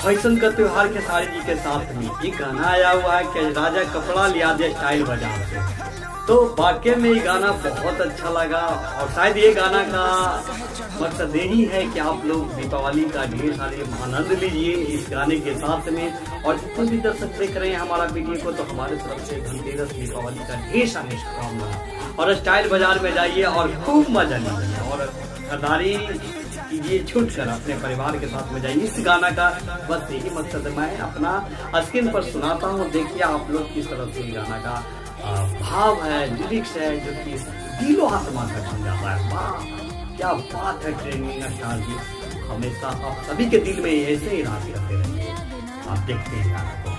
Fashion का त्योहार के सारे जी के साथ में एक गाना आया हुआ है कि राजा कपड़ा लिया दे स्टाइल बाजार से। तो वाकई में ये गाना बहुत अच्छा लगा और शायद ये गाना का मकसद यही है कि आप लोग दीपावली का ढेर सारे आनंद लीजिए इस गाने के साथ में। और जितने भी दर्शक देख रहे हैं हमारा वीडियो को तो हमारे तरफ से धनतेरस दीपावली का ढेर सारे शुभकामनाएं। और स्टाइल बाजार में जाइए और खूब मजा लीजिए और खरीदारी कीजिए, छूट कर अपने परिवार के साथ में जाइए। इस गाना का बस यही मकसद है, मैं अपना स्क्रीन पर सुनाता हूँ, देखिए आप लोग किस तरह से गाना का भाव है, लिरिक्स है जो कि दिलो आत्मा तक छू जाता है। वाह क्या बात है ट्रेंडिंग स्टार जी, हमेशा आप सभी के दिल में ऐसे ही राज करते रहेंगे। आप देखते हैं गाना को।